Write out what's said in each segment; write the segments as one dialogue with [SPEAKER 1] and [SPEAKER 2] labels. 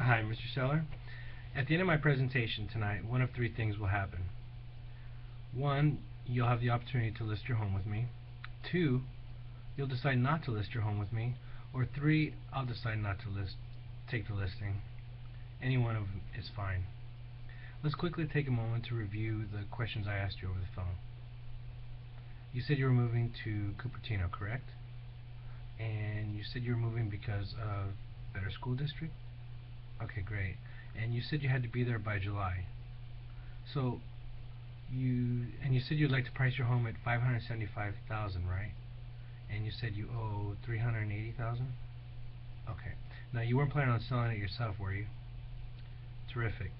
[SPEAKER 1] Hi, Mr. Seller. At the end of my presentation tonight, one of three things will happen. One, you'll have the opportunity to list your home with me. Two, you'll decide not to list your home with me. Or three, I'll decide not to take the listing. Any one of them is fine. Let's quickly take a moment to review the questions I asked you over the phone. You said you were moving to Cupertino, correct? And you said you were moving because of better school district? Okay, great. And you said you had to be there by July. So you said you'd like to price your home at $575,000, right? And you said you owe $380,000? Okay. Now you weren't planning on selling it yourself, were you? Terrific.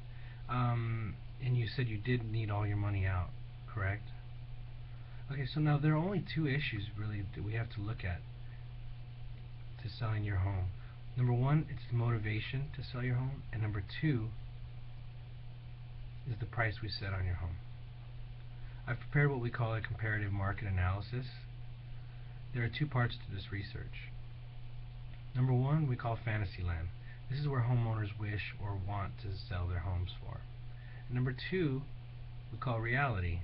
[SPEAKER 1] And you said you did need all your money out, correct? Okay, so now there are only two issues really that we have to look at to selling your home. Number one, it's the motivation to sell your home, and number two is the price we set on your home. I've prepared what we call a comparative market analysis. There are two parts to this research. Number one, we call Fantasyland. This is where homeowners wish or want to sell their homes for. And number two, we call reality.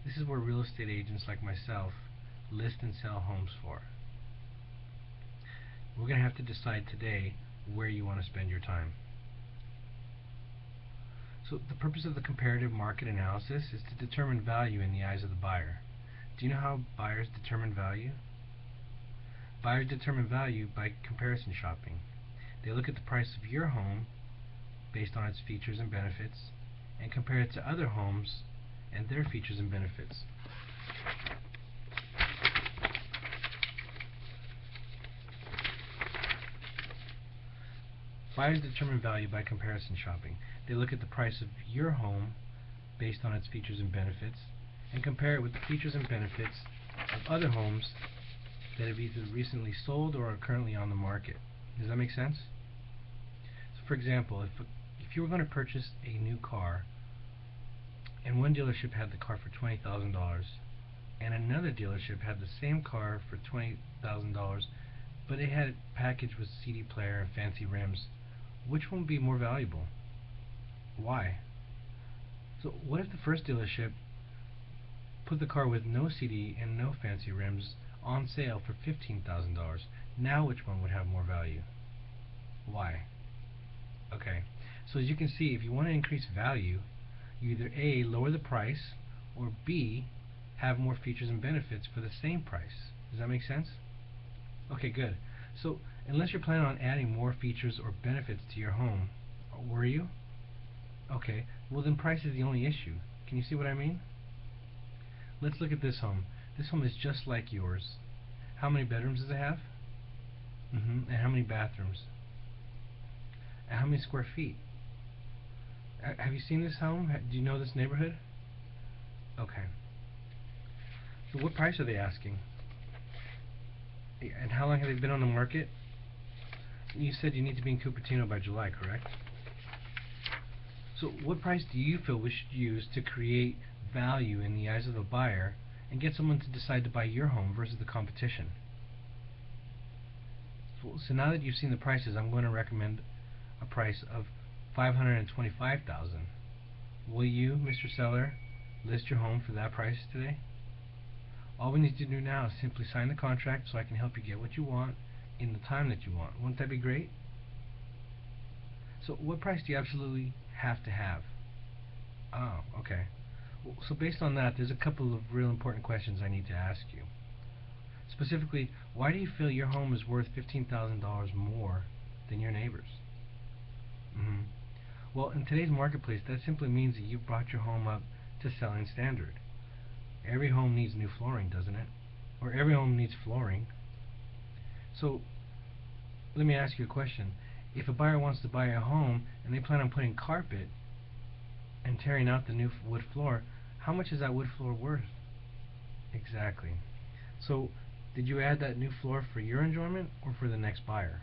[SPEAKER 1] This is where real estate agents like myself list and sell homes for. We're going to have to decide today where you want to spend your time. So the purpose of the comparative market analysis is to determine value in the eyes of the buyer. Do you know how buyers determine value? Buyers determine value by comparison shopping. They look at the price of your home based on its features and benefits and compare it to other homes and their features and benefits. Buyers determine value by comparison shopping. They look at the price of your home based on its features and benefits and compare it with the features and benefits of other homes that have either recently sold or are currently on the market. Does that make sense? So for example, if you were going to purchase a new car and one dealership had the car for $20,000 and another dealership had the same car for $20,000 but it had it packaged with CD player and fancy rims, which one would be more valuable? Why? So what if the first dealership put the car with no CD and no fancy rims on sale for $15,000? Now which one would have more value? Why? Okay, so as you can see, if you want to increase value, you either A, lower the price, or B, have more features and benefits for the same price. Does that make sense? Okay, good. So unless you're planning on adding more features or benefits to your home, were you? Okay, well then price is the only issue. Can you see what I mean? Let's look at this home. This home is just like yours. How many bedrooms does it have? And how many bathrooms? And how many square feet? Have you seen this home? Do you know this neighborhood? Okay. So what price are they asking? And how long have they been on the market? You said you need to be in Cupertino by July, correct? So what price do you feel we should use to create value in the eyes of the buyer and get someone to decide to buy your home versus the competition? So now that you've seen the prices, I'm going to recommend a price of $525,000. Will you, Mr. Seller, list your home for that price today? All we need to do now is simply sign the contract so I can help you get what you want in the time that you want. Wouldn't that be great? So what price do you absolutely have to have? Oh, okay. Well, so based on that, there's a couple of real important questions I need to ask you. Specifically, why do you feel your home is worth $15,000 more than your neighbor's? Well, in today's marketplace, that simply means that you've brought your home up to selling standard. Every home needs new flooring, doesn't it? Or every home needs flooring. So, let me ask you a question. If a buyer wants to buy a home and they plan on putting carpet and tearing out the new wood floor, how much is that wood floor worth? Exactly. So, did you add that new floor for your enjoyment or for the next buyer?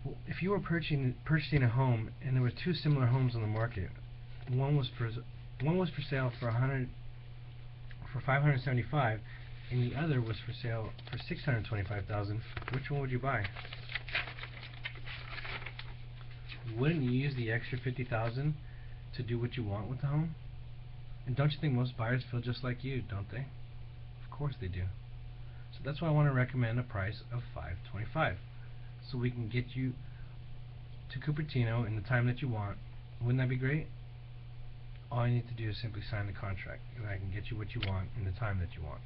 [SPEAKER 1] Well, if you were purchasing a home and there were two similar homes on the market, one was for sale for $575,000 and the other was for sale for $625,000, which one would you buy? wouldn't you use the extra $50,000 to do what you want with the home? And don't you think most buyers feel just like you, don't they? Of course they do. So that's why I want to recommend a price of $525,000, so we can get you to Cupertino in the time that you want. Wouldn't that be great? All you need to do is simply sign the contract, and I can get you what you want in the time that you want.